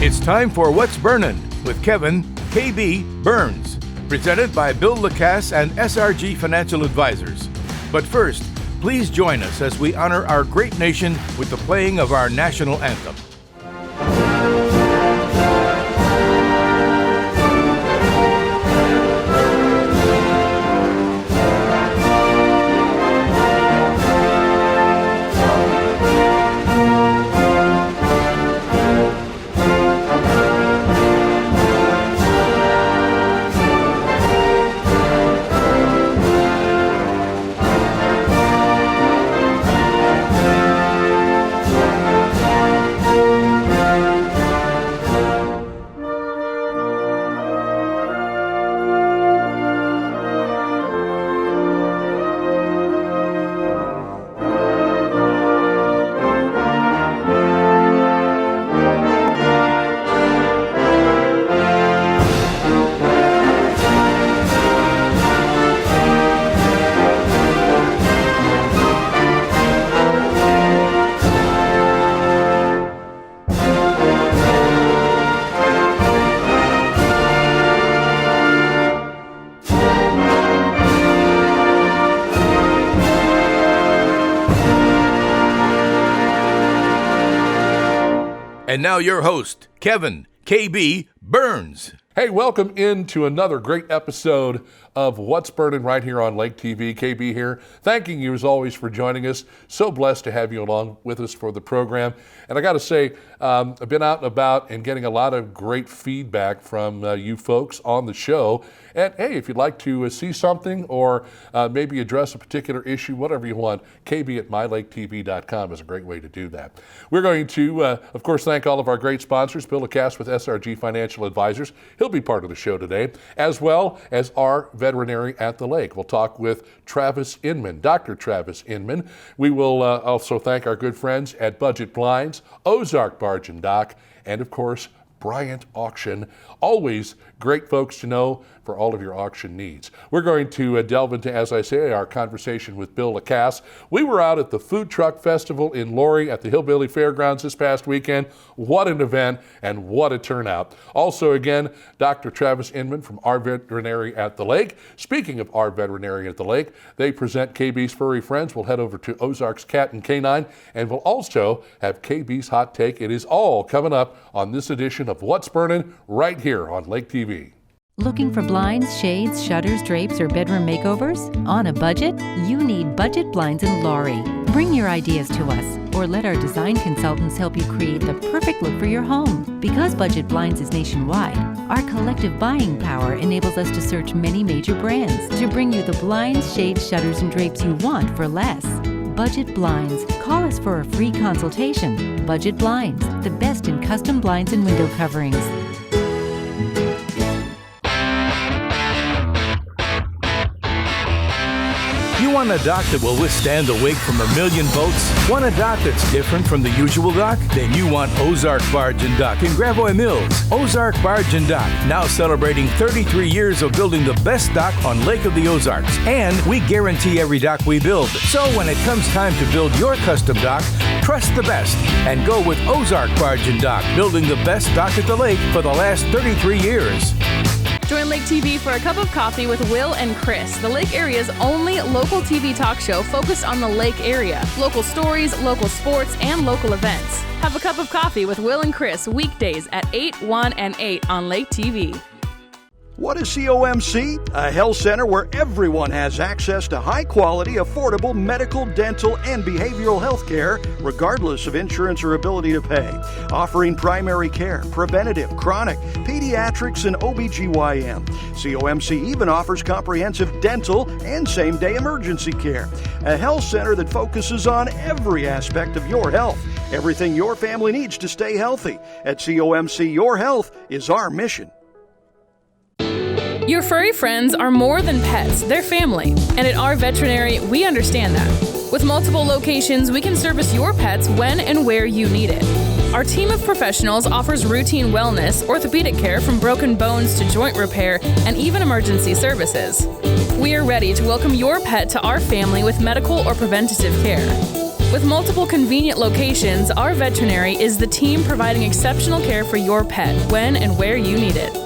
It's time for What's Burnin' with Kevin KB Burns, presented by Bill Lacasse and SRG Financial Advisors. But first, please join us as we honor our great nation with the playing of our national anthem. And now your host, Kevin KB Burns. Hey, welcome into another great episode of What's Burnin' right here on Lake TV. KB here, thanking you as always for joining us. So blessed to have you along with us for the program. And I got to say, I've been out and about and getting a lot of great feedback from you folks on the show. And hey, if you'd like to see something or maybe address a particular issue, whatever you want, KB at mylaketv.com is a great way to do that. We're going to, of course, thank all of our great sponsors, Bill Lacasse with SRG Financial Advisors. He'll be part of the show today, as well as our veterinary at the lake. We'll talk with Travis Inman, Dr. Travis Inman. We will also thank our good friends at Budget Blinds, Ozarks Barge and Dock, and of course, Bryant Auction. Always great folks to know for all of your auction needs. We're going to delve into, as I say, our conversation with Bill Lacasse. We were out at the Food Truck Festival in Laurie at the Hillbilly Fairgrounds this past weekend. What an event and what a turnout. Also, again, Dr. Travis Inman from Our Veterinary at the Lake. Speaking of Our Veterinary at the Lake, they present KB's Furry Friends. We'll head over to Ozarks Cat and Canine, and we'll also have KB's Hot Take. It is all coming up on this edition of What's Burnin' right here on Lake TV. Looking for blinds, shades, shutters, drapes, or bedroom makeovers? On a budget? You need Budget Blinds in Laurie. Bring your ideas to us, or let our design consultants help you create the perfect look for your home. Because Budget Blinds is nationwide, our collective buying power enables us to search many major brands to bring you the blinds, shades, shutters, and drapes you want for less. Budget Blinds. Call us for a free consultation. Budget Blinds, the best in custom blinds and window coverings. You want a dock that will withstand the wake from a million boats? Want a dock that's different from the usual dock? Then you want Ozarks Barge and Dock in Gravois Mills. Ozarks Barge and Dock, now celebrating 33 years of building the best dock on Lake of the Ozarks. And we guarantee every dock we build. So when it comes time to build your custom dock, trust the best and go with Ozarks Barge and Dock, building the best dock at the lake for the last 33 years. Join Lake TV for a cup of coffee with Will and Chris, the Lake area's only local TV talk show focused on the Lake area. Local stories, local sports, and local events. Have a cup of coffee with Will and Chris weekdays at 8, 1, and 8 on Lake TV. What is COMC? A health center where everyone has access to high-quality, affordable medical, dental, and behavioral health care, regardless of insurance or ability to pay. Offering primary care, preventative, chronic, pediatrics, and OBGYN. COMC even offers comprehensive dental and same-day emergency care. A health center that focuses on every aspect of your health. Everything your family needs to stay healthy. At COMC, your health is our mission. Your furry friends are more than pets, they're family. And at Our Veterinary, we understand that. With multiple locations, we can service your pets when and where you need it. Our team of professionals offers routine wellness, orthopedic care from broken bones to joint repair, and even emergency services. We are ready to welcome your pet to our family with medical or preventative care. With multiple convenient locations, our veterinary is the team providing exceptional care for your pet when and where you need it.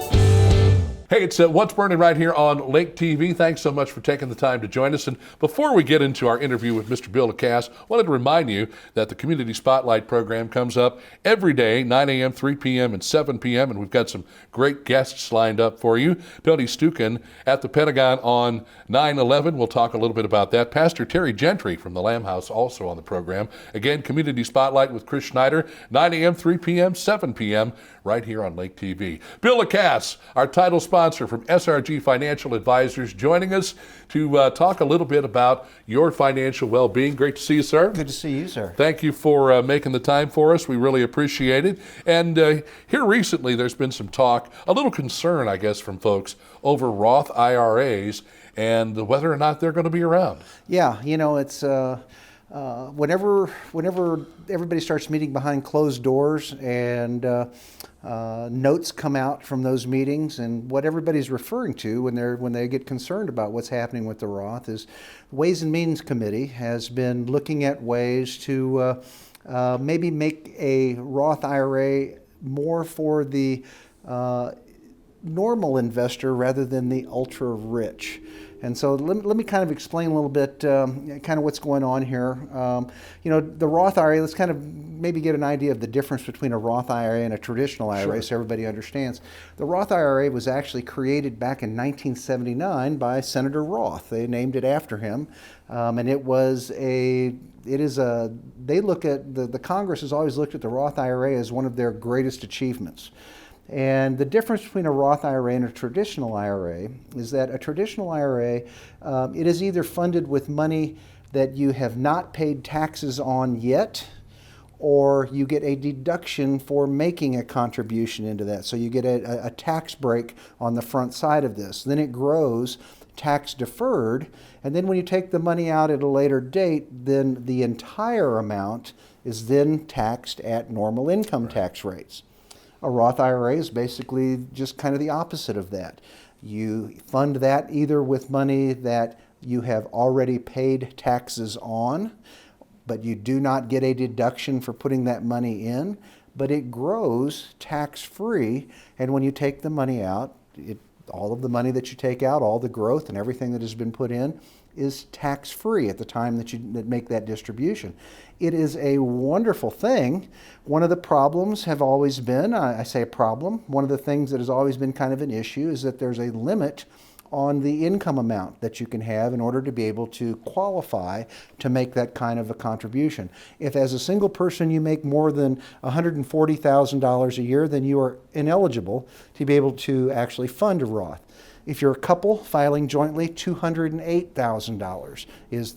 Hey, it's What's Burning right here on Lake TV. Thanks so much for taking the time to join us. And before we get into our interview with Mr. Bill Lacasse, I wanted to remind you that the Community Spotlight program comes up every day, 9 a.m., 3 p.m., and 7 p.m., and we've got some great guests lined up for you. Tony Stukin at the Pentagon on 9/11. We'll talk a little bit about that. Pastor Terry Gentry from the Lamb House also on the program. Again, Community Spotlight with Chris Schneider, 9 a.m., 3 p.m., 7 p.m., right here on Lake TV. Bill Lacasse, our title sponsor from SRG Financial Advisors, joining us to talk a little bit about your financial well-being. Great to see you, sir. Good to see you, sir. Thank you for making the time for us. We really appreciate it. And here recently there's been some talk, a little concern, I guess, from folks over Roth IRAs and whether or not they're going to be around. Yeah, it's whenever everybody starts meeting behind closed doors and notes come out from those meetings, and what everybody's referring to when they get concerned about what's happening with the Roth is the Ways and Means Committee has been looking at ways to maybe make a Roth IRA more for the normal investor rather than the ultra rich. And so let me kind of explain a little bit kind of what's going on here. The Roth IRA, let's kind of maybe get an idea of the difference between a Roth IRA and a traditional IRA. Sure. So everybody understands. The Roth IRA was actually created back in 1979 by Senator Roth. They named it after him. And the Congress has always looked at the Roth IRA as one of their greatest achievements. And the difference between a Roth IRA and a traditional IRA is that a traditional IRA, it is either funded with money that you have not paid taxes on yet, or you get a deduction for making a contribution into that. So you get a tax break on the front side of this. Then it grows tax deferred, and then when you take the money out at a later date, then the entire amount is then taxed at normal income tax rates. A Roth IRA is basically just kind of the opposite of that. You fund that either with money that you have already paid taxes on, but you do not get a deduction for putting that money in, but it grows tax-free, and when you take the money out, all of the money that you take out, all the growth and everything that has been put in, is tax-free at the time that you make that distribution. It is a wonderful thing. One of the problems have always been, I say a problem, one of the things that has always been kind of an issue is that there's a limit on the income amount that you can have in order to be able to qualify to make that kind of a contribution. If as a single person you make more than $140,000 a year, then you are ineligible to be able to actually fund a Roth. If you're a couple filing jointly, $208,000 is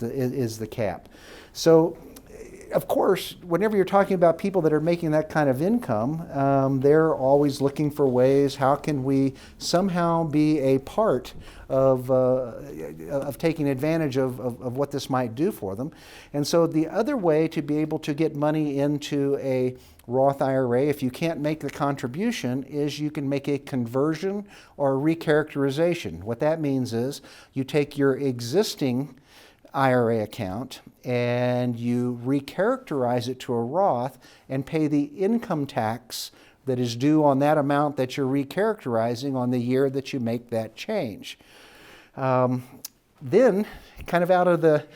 the cap. So, of course, whenever you're talking about people that are making that kind of income, they're always looking for ways, how can we somehow be a part of taking advantage of what this might do for them. And so the other way to be able to get money into a Roth IRA, if you can't make the contribution, is you can make a conversion or a recharacterization. What that means is you take your existing IRA account and you recharacterize it to a Roth and pay the income tax that is due on that amount that you're recharacterizing on the year that you make that change. Then, kind of out of the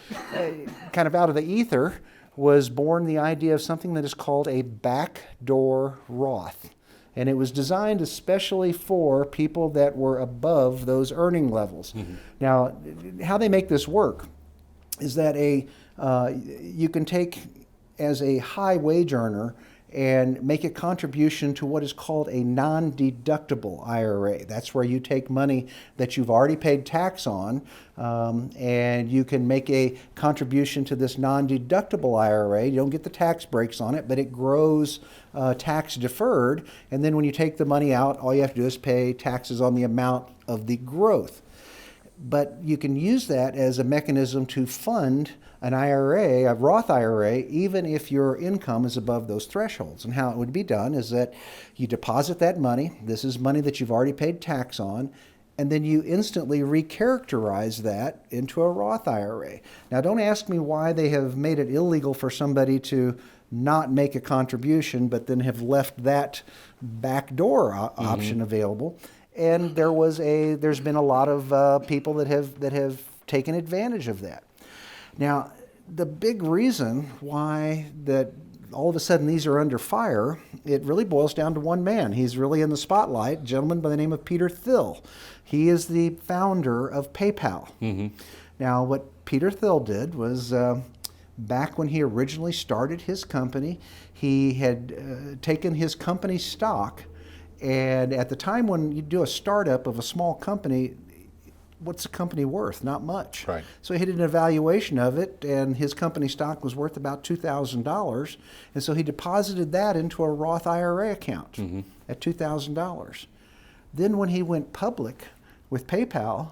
ether, was born the idea of something that is called a backdoor Roth. And it was designed especially for people that were above those earning levels. Mm-hmm. Now, how they make this work is that you can take as a high wage earner and make a contribution to what is called a non-deductible IRA. That's where you take money that you've already paid tax on, and you can make a contribution to this non-deductible IRA. You don't get the tax breaks on it, but it grows tax deferred, and then when you take the money out, all you have to do is pay taxes on the amount of the growth. But you can use that as a mechanism to fund an IRA, a Roth IRA, even if your income is above those thresholds. And how it would be done is that you deposit that money. This is money that you've already paid tax on. and then you instantly recharacterize that into a Roth IRA. Now, don't ask me why they have made it illegal for somebody to not make a contribution, but then have left that backdoor option available. And there's been a lot of people that have taken advantage of that. Now, the big reason why that all of a sudden these are under fire, it really boils down to one man. He's really in the spotlight, a gentleman by the name of Peter Thiel. He is the founder of PayPal. Now, what Peter Thiel did was, back when he originally started his company, he had taken his company stock, and at the time when you do a startup of a small company, what's the company worth? Not much. Right. So he did an evaluation of it, and his company stock was worth about $2,000. And so he deposited that into a Roth IRA account at $2,000. Then when he went public with PayPal,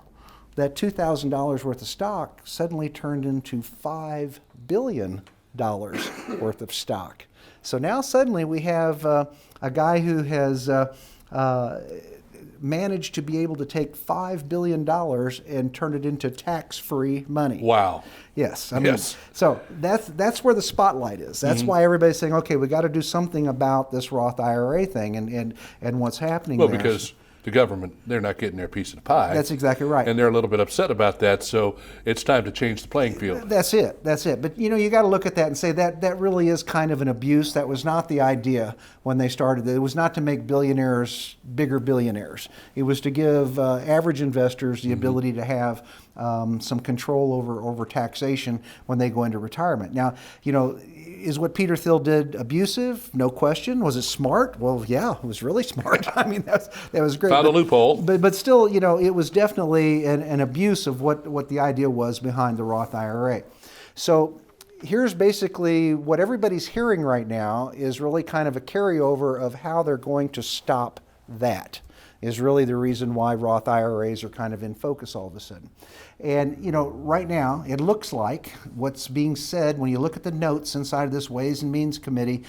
that $2,000 worth of stock suddenly turned into $5 billion worth of stock. So now suddenly we have a guy who has managed to be able to take $5 billion and turn it into tax-free money. Wow. Yes. I mean, so that's where the spotlight is. That's why everybody's saying, okay, we got to do something about this Roth IRA thing and what's happening there. Well, because the government, they're not getting their piece of the pie. That's exactly right. And they're a little bit upset about that, so it's time to change the playing field. That's it. But you got to look at that and say that really is kind of an abuse. That was not the idea when they started. It was not to make billionaires bigger billionaires. It was to give average investors the ability to have some control over taxation when they go into retirement. Now, is what Peter Thiel did abusive? No question. Was it smart? Well, yeah, it was really smart. I mean, that was great. Found a loophole. But still, it was definitely an abuse of what the idea was behind the Roth IRA. So here's basically what everybody's hearing right now is really kind of a carryover of how they're going to stop that. Is really the reason why Roth IRAs are kind of in focus all of a sudden. And, right now, it looks like what's being said when you look at the notes inside of this Ways and Means Committee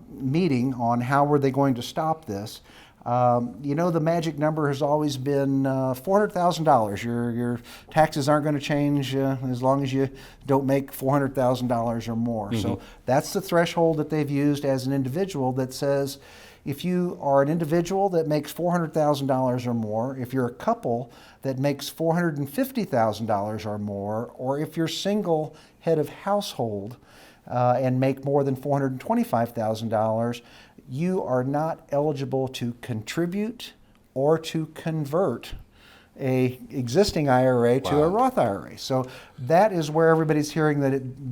meeting on how were they going to stop this. The magic number has always been $400,000. Your taxes aren't going to change as long as you don't make $400,000 or more. So that's the threshold that they've used as an individual that says, if you are an individual that makes $400,000 or more, if you're a couple that makes $450,000 or more, or if you're single head of household and make more than $425,000, you are not eligible to contribute or to convert a existing IRA to a Roth IRA. So that is where everybody's hearing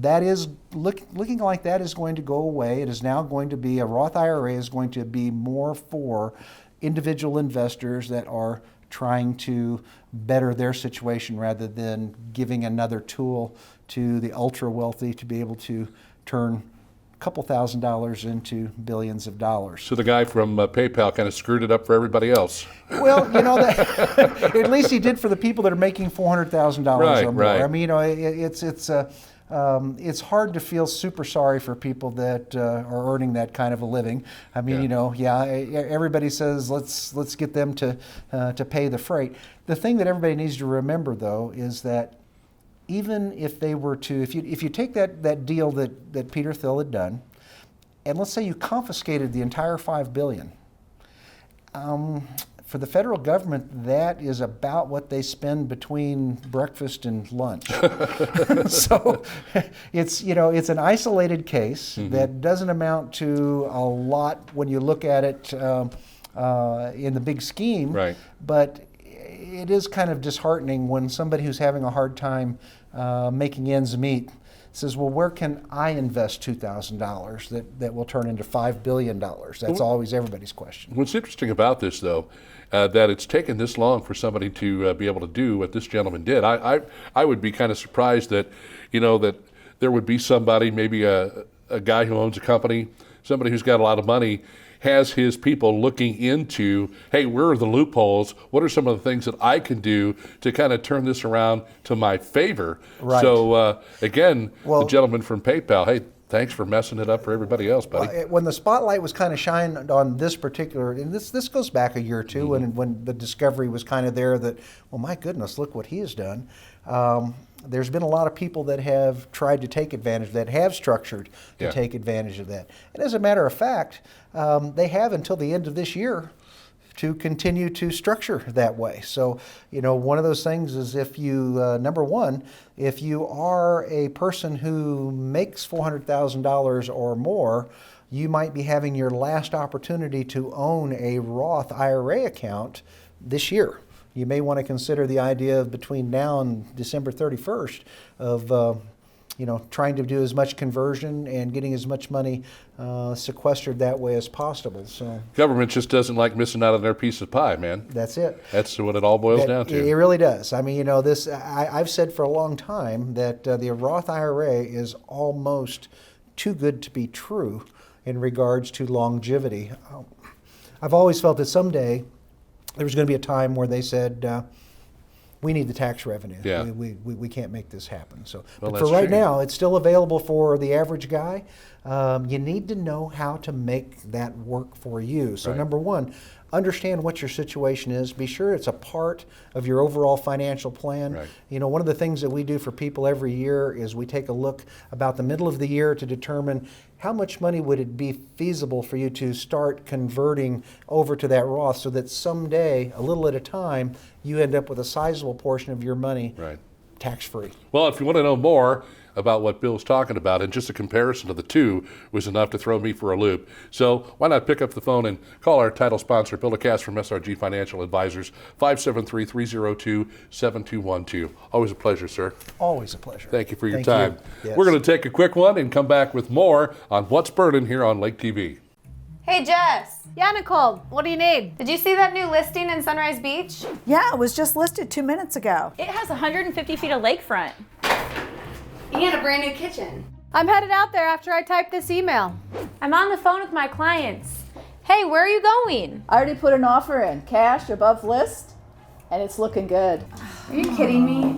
that is looking like that is going to go away. It is now going to be a Roth IRA is going to be more for individual investors that are trying to better their situation rather than giving another tool to the ultra wealthy to be able to turn couple $1,000s into billions of dollars. So the guy from PayPal kind of screwed it up for everybody else. Well, that, at least he did for the people that are making $400,000 or more. Right. I mean, it's hard to feel super sorry for people that are earning that kind of a living. I mean, everybody says let's get them to pay the freight. The thing that everybody needs to remember, though, is that even if they were to, if you take that deal that Peter Thiel had done, and let's say you confiscated the entire $5 billion, for the federal government, that is about what they spend between breakfast and lunch. So it's an isolated case that doesn't amount to a lot when you look at it in the big scheme. Right. But it is kind of disheartening when somebody who's having a hard time making ends meet says, well, where can I invest $2,000 that will turn into $5 billion? That's always everybody's question. What's interesting about this, though, that it's taken this long for somebody to be able to do what this gentleman did. I would be kind of surprised that, that there would be somebody, maybe a guy who owns a company, somebody who's got a lot of money, has his people looking into, hey, where are the loopholes? What are some of the things that I can do to kind of turn this around to my favor? Right. So, again, the gentleman from PayPal, hey, Thanks for messing it up for everybody else, buddy. Well, when the spotlight was kind of shined on this particular, and this goes back a year or two, when the discovery was kind of there that, well, my goodness, look what he has done. There's been a lot of people that have tried to take advantage of that, have structured to take advantage of that. And as a matter of fact, they have until the end of this year to continue to structure that way. So, one of those things is if you, number one, if you are a person who makes $400,000 or more, you might be having your last opportunity to own a Roth IRA account this year. You may want to consider the idea of between now and December 31st of trying to do as much conversion and getting as much money sequestered that way as possible. So government just doesn't like missing out on their piece of pie, man. That's it. That's what it all boils down to. It really does. I mean, I've said for a long time that the Roth IRA is almost too good to be true in regards to longevity. I've always felt that someday there was going to be a time where they said, we need the tax revenue. Yeah. We can't make this happen. So, Well, but for right now, it's still available for the average guy. You need to know how to make that work for you. So, number one, understand what your situation is. Be sure it's a part of your overall financial plan. Right. One of the things that we do for people every year is we take a look about the middle of the year to determine how much money would it be feasible for you to start converting over to that Roth so that someday, a little at a time, you end up with a sizable portion of your money tax-free. Well, if you want to know more about what Bill's talking about, and just a comparison of the two was enough to throw me for a loop. So why not pick up the phone and call our title sponsor, Bill Lacasse from SRG Financial Advisors, 573-302-7212. Always a pleasure, sir. Always a pleasure. Thank you for your time. Yes. We're going to take a quick one and come back with more on What's Burning here on Lake TV. Hey, Jess. Yeah, Nicole, what do you need? Did you see that new listing in Sunrise Beach? Yeah, it was just listed 2 minutes ago. It has 150 feet of lakefront. And a brand new kitchen. I'm headed out there after I type this email. I'm on the phone with my clients. Hey, where are you going? I already put an offer in, cash above list, and it's looking good. Are you kidding me?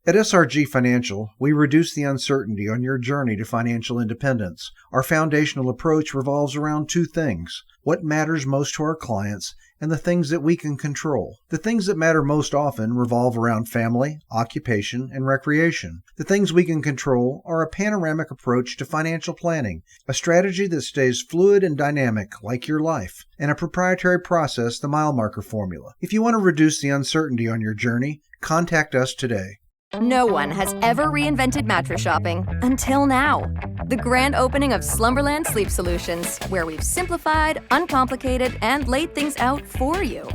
At SRG Financial, we reduce the uncertainty on your journey to financial independence. Our foundational approach revolves around two things: what matters most to our clients and the things that we can control. The things that matter most often revolve around family, occupation, and recreation. The things we can control are a panoramic approach to financial planning, a strategy that stays fluid and dynamic like your life, and a proprietary process, the mile marker formula. If you want to reduce the uncertainty on your journey, contact us today. No one has ever reinvented mattress shopping until now. The grand opening of Slumberland Sleep Solutions, where we've simplified, uncomplicated, and laid things out for you.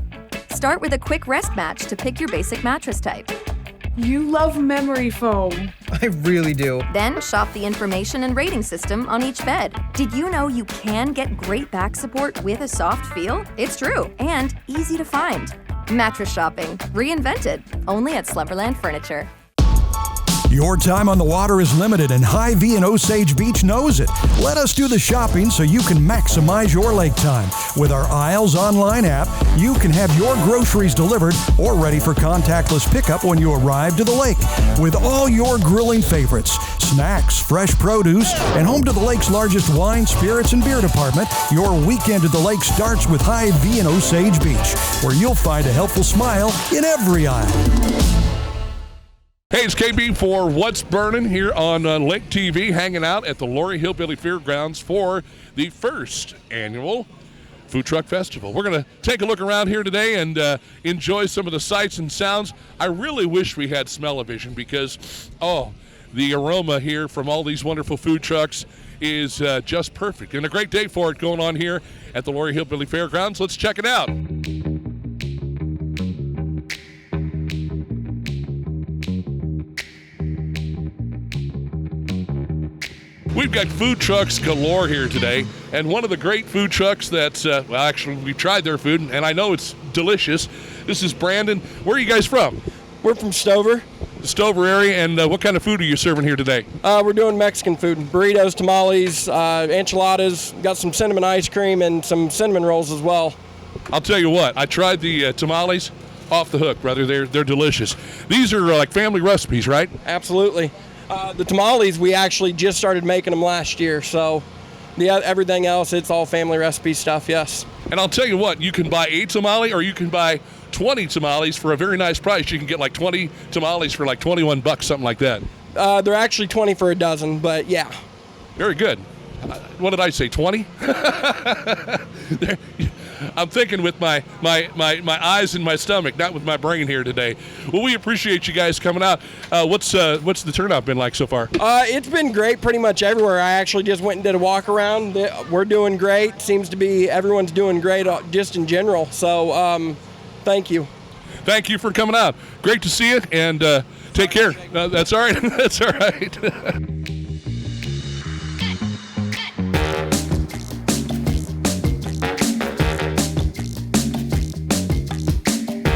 Start with a quick rest match to pick your basic mattress type. You love memory foam. I really do. Then shop the information and rating system on each bed. Did you know you can get great back support with a soft feel? It's true, and easy to find. Mattress shopping, reinvented, only at Slumberland Furniture. Your time on the water is limited, and Hy-Vee in Osage Beach knows it. Let us do the shopping so you can maximize your lake time. With our Isles online app, you can have your groceries delivered or ready for contactless pickup when you arrive to the lake. With all your grilling favorites, snacks, fresh produce, and home to the lake's largest wine, spirits, and beer department, your weekend at the lake starts with Hy-Vee in Osage Beach, where you'll find a helpful smile in every aisle. Hey, it's KB for What's Burning here on Lake TV, hanging out at the Laurie Hillbilly Fairgrounds for the first annual Food Truck Festival. We're going to take a look around here today and enjoy some of the sights and sounds. I really wish we had smell-o-vision because, the aroma here from all these wonderful food trucks is just perfect. And a great day for it going on here at the Laurie Hillbilly Fairgrounds. Let's check it out. We've got food trucks galore here today, and one of the great food trucks that's, actually we've tried their food, and I know it's delicious. This is Brandon. Where are you guys from? We're from Stover. The Stover area, and what kind of food are you serving here today? We're doing Mexican food, burritos, tamales, enchiladas, got some cinnamon ice cream and some cinnamon rolls as well. I'll tell you what, I tried the tamales. off the hook, brother. They're delicious. These are like family recipes, right? Absolutely. The tamales, we actually just started making them last year, so everything else, it's all family recipe stuff, yes. And I'll tell you what, you can buy a tamale or you can buy 20 tamales for a very nice price. You can get like 20 tamales for like $21, something like that. They're actually 20 for a dozen, but yeah. Very good. What did I say, 20? I'm thinking with my eyes and my stomach, not with my brain here today. Well, we appreciate you guys coming out. What's the turnout been like so far? It's been great pretty much everywhere. I actually just went and did a walk around. We're doing great. Seems to be everyone's doing great just in general. So thank you. Thank you for coming out. Great to see you, and take care. That's all right. That's all right.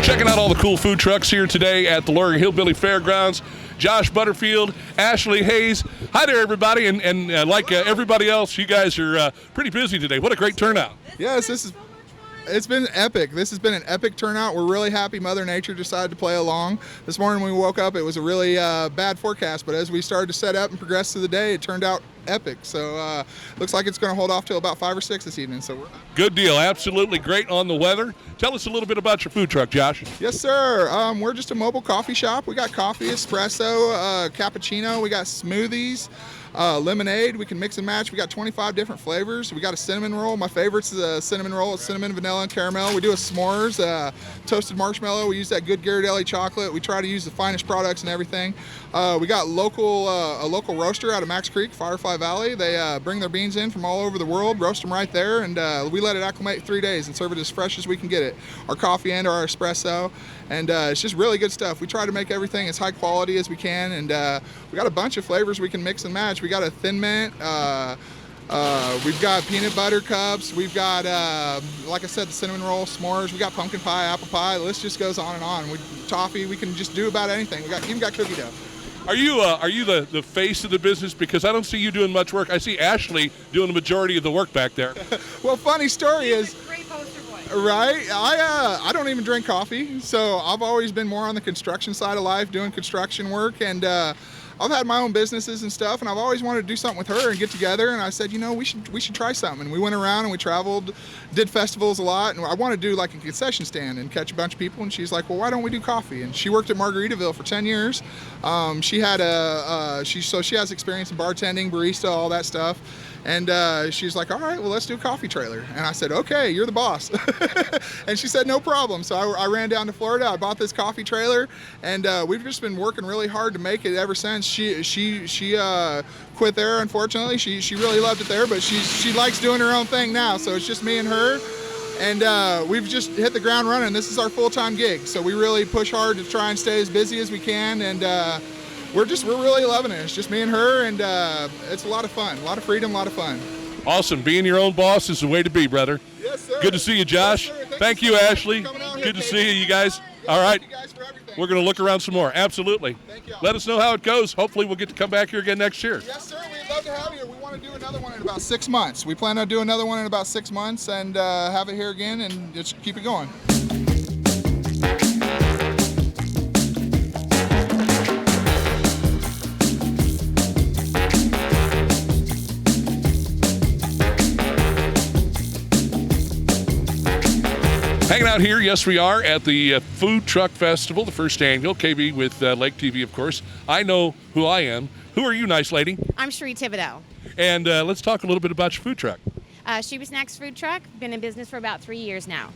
Checking out all the cool food trucks here today at the Laurier Hillbilly Fairgrounds. Josh Butterfield, Ashley Hayes. Hi there, everybody. And like everybody else, you guys are pretty busy today. What a great turnout. Yes, it's been epic. This has been an epic turnout. We're really happy Mother Nature decided to play along. This morning when we woke up, it was a really bad forecast, but as we started to set up and progress through the day, it turned out epic. So looks like it's going to hold off till about 5 or 6 this evening. So good deal. Absolutely great on the weather. Tell us a little bit about your food truck, Josh. Yes, sir. We're just a mobile coffee shop. We got coffee, espresso, cappuccino. We got smoothies. Lemonade, we can mix and match. We got 25 different flavors. We got a cinnamon roll. My favorite's the cinnamon roll. It's cinnamon, vanilla, and caramel. We do a s'mores, toasted marshmallow. We use that good Ghirardelli chocolate. We try to use the finest products and everything. We got a local roaster out of Max Creek, Firefly Valley. They bring their beans in from all over the world, roast them right there, and we let it acclimate 3 days and serve it as fresh as we can get it. Our coffee and our espresso, and it's just really good stuff. We try to make everything as high quality as we can, and we got a bunch of flavors we can mix and match. We got a thin mint, we've got peanut butter cups, we've got, like I said, the cinnamon roll, s'mores, we got pumpkin pie, apple pie, the list just goes on and on. Toffee, we can just do about anything. We even got cookie dough. Are you the face of the business? Because I don't see you doing much work. I see Ashley doing the majority of the work back there. Well, funny story is, right? I don't even drink coffee, so I've always been more on the construction side of life, doing construction work, and I've had my own businesses and stuff, and I've always wanted to do something with her and get together, and I said, we should try something. And we went around and we traveled, did festivals a lot, and I want to do like a concession stand and catch a bunch of people, and she's like, well, why don't we do coffee? And she worked at Margaritaville for 10 years. She had she has experience in bartending, barista, all that stuff. And she's like, all right, well, let's do a coffee trailer. And I said, okay, you're the boss. And she said, no problem. So I ran down to Florida. I bought this coffee trailer, and we've just been working really hard to make it ever since. She quit there, unfortunately. She really loved it there, but she likes doing her own thing now. So it's just me and her. And we've just hit the ground running. This is our full-time gig. So we really push hard to try and stay as busy as we can. And we're really loving it. It's just me and her, and it's a lot of fun, a lot of freedom, a lot of fun. Awesome. Being your own boss is the way to be, brother. Yes, sir. Good to see you, Josh. Yes, Thank you, Ashley. Good to see you guys. All right. We're going to look around some more. Absolutely. Thank you. Let us know how it goes. Hopefully we'll get to come back here again next year. Yes, sir. We'd love to have you. We want to do another one in about 6 months. We plan on doing another one in about 6 months and have it here again and just keep it going. Hanging out here, yes, we are at the Food Truck Festival, the first annual, KB with Lake TV, of course. I know who I am. Who are you, nice lady? I'm Cherie Thibodeau. And let's talk a little bit about your food truck. Sheba Snacks Food Truck, been in business for about 3 years now.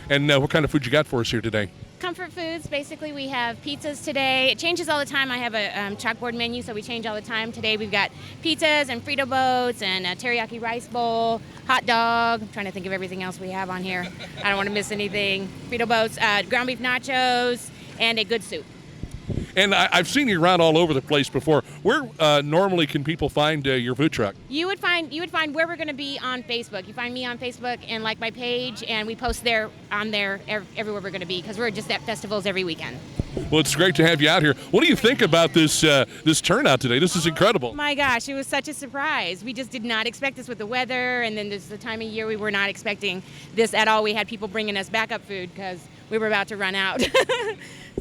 And what kind of food you got for us here today? Comfort foods, basically we have pizzas today. It changes all the time. I have a chalkboard menu, so we change all the time. Today we've got pizzas and Frito boats and a teriyaki rice bowl, hot dog. I'm trying to think of everything else we have on here. I don't want to miss anything. Frito boats, ground beef nachos, and a good soup. And I've seen you around all over the place before. Where normally can people find your food truck? You would find where we're going to be on Facebook. You find me on Facebook and like my page, and we post there everywhere we're going to be because we're just at festivals every weekend. Well, it's great to have you out here. What do you think about this turnout today? This is incredible. My gosh, it was such a surprise. We just did not expect this with the weather, and then this is the time of year we were not expecting this at all. We had people bringing us backup food because we were about to run out.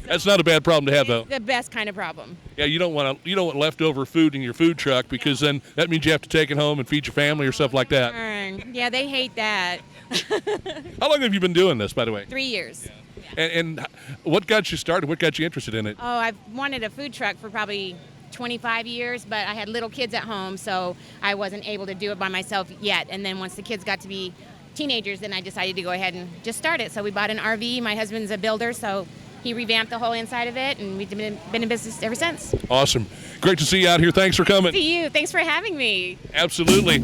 That's not a bad problem to have, though. The best kind of problem. Yeah, you don't want leftover food in your food truck because then that means you have to take it home and feed your family or stuff like that. Yeah, they hate that. How long have you been doing this, by the way? 3 years. Yeah. And what got you started? What got you interested in it? Oh, I've wanted a food truck for probably 25 years, but I had little kids at home, so I wasn't able to do it by myself yet. And then once the kids got to be teenagers, then I decided to go ahead and just start it. So we bought an RV. My husband's a builder, so he revamped the whole inside of it, and we've been in business ever since. Awesome. Great to see you out here. Thanks for coming. See you. Thanks for having me. Absolutely.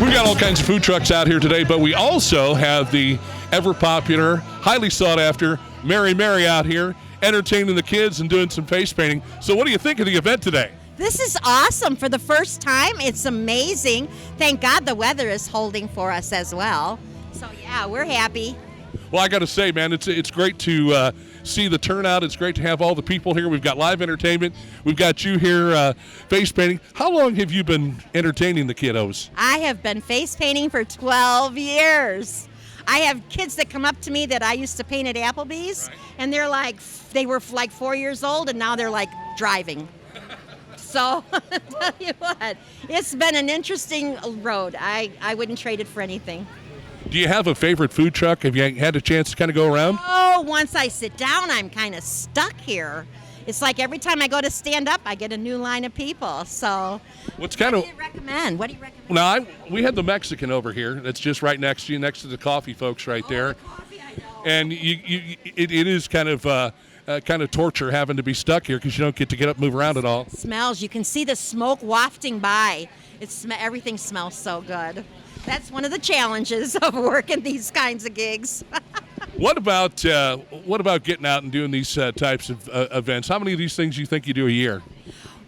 We've got all kinds of food trucks out here today, but we also have the ever-popular, highly sought-after Mary out here, entertaining the kids and doing some face painting. So what do you think of the event today? This is awesome. For the first time, it's amazing. Thank God the weather is holding for us as well. So yeah, we're happy. Well, I got to say, man, it's great to see the turnout. It's great to have all the people here. We've got live entertainment. We've got you here face painting. How long have you been entertaining the kiddos? I have been face painting for 12 years. I have kids that come up to me that I used to paint at Applebee's, and they were like 4 years old, and now they're like driving. So, I'll tell you what, it's been an interesting road. I wouldn't trade it for anything. Do you have a favorite food truck? Have you had a chance to kind of go around? Oh, once I sit down, I'm kind of stuck here. It's like every time I go to stand up, I get a new line of people. So, what do you recommend? What do you recommend? Now, we had the Mexican over here. That's just right next to you, next to the coffee folks right there. Coffee, I know. And it is kind of torture having to be stuck here because you don't get to get up and move around at all. Smells. You can see the smoke wafting by. Everything smells so good. That's one of the challenges of working these kinds of gigs. What about getting out and doing these types of events? How many of these things do you think you do a year?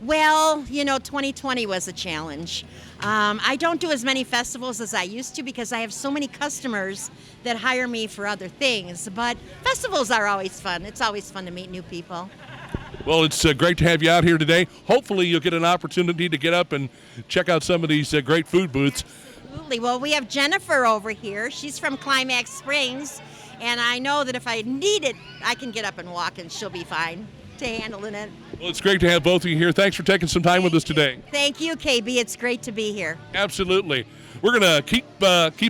Well, 2020 was a challenge. I don't do as many festivals as I used to because I have so many customers that hire me for other things. But festivals are always fun. It's always fun to meet new people. Well, it's great to have you out here today. Hopefully you'll get an opportunity to get up and check out some of these great food booths. Absolutely. Well, we have Jennifer over here. She's from Climax Springs. And I know that if I need it, I can get up and walk, and she'll be fine to handling it. Well, it's great to have both of you here. Thanks for taking some time with us today. Thank you, KB. It's great to be here. Absolutely. We're going to keep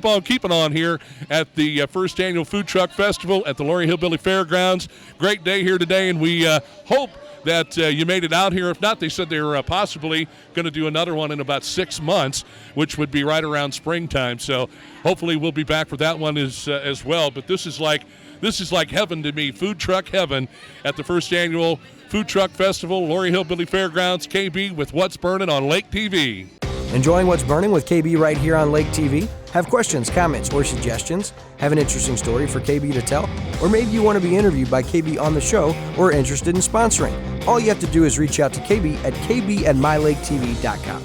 on keeping on here at the first annual Food Truck Festival at the Laurier Hillbilly Fairgrounds. Great day here today, and we hope that you made it out here. If not, they said they were possibly going to do another one in about 6 months, which would be right around springtime. So hopefully we'll be back for that one as well. But this is like heaven to me, food truck heaven at the first annual Food Truck Festival, Laurier Hillbilly Fairgrounds. KB with What's Burning on Lake TV. Enjoying What's Burning with KB right here on Lake TV? Have questions, comments, or suggestions? Have an interesting story for KB to tell? Or maybe you want to be interviewed by KB on the show or are interested in sponsoring? All you have to do is reach out to KB at kb@mylaketv.com.